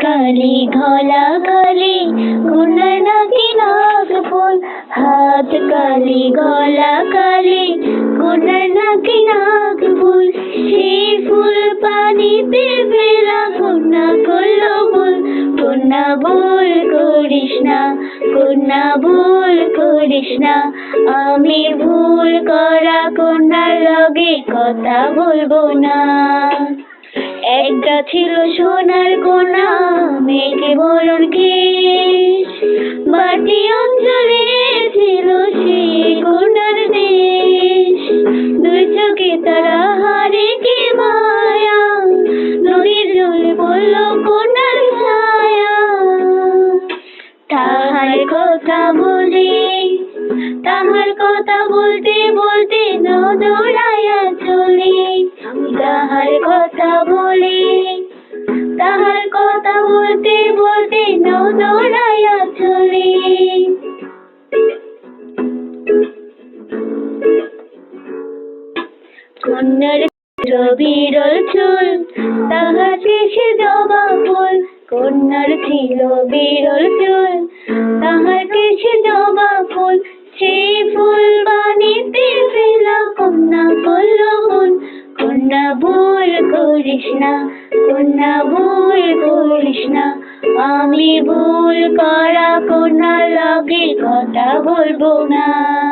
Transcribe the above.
কালি ঘোলা কালি কন্যার নাকি নাক ফুল, হাত কালি গলা কালি কন্যার নাকি নাক ফুল। সেই ফুল পানিতে ফেলা কন্যা করলো ভুল। কন্যা ভুল করিস না, কন্যা ভুল করিস না। আমি ভুল করা কন্যার লগে কথা বলবো না। একটা ছিল সোনার কন্যা, মেঘে বরণ কেশ, বাটি অঞ্চলে ছিল সেই কন্যার দেশ। দুই চোখে তারা হারে কি মায়া, নদীর জলে পড়ল কন্যার ছায়া। তাহার কথা বলি, তাহার কথা বলতে বলতে নৌ দৌড়াইয়া চলি। তাহার কথা বলি, তাহার কথা বলতে বলতে নৌ দৌড়াইয়া চলি। কন্যার বিরল চুল, তাহার কেশে জবা ফুল। কন্যার ছিল বিরল চুল, তাহার কেশে জবা ফুল। সেই ফুল পানিতে ফেলা কন্যা করলো ভুল। কন্যা ভুল করিস না, কন্যা ভুল করিস না। আমি ভুল করা কন্যার লগে কথা বলবো না।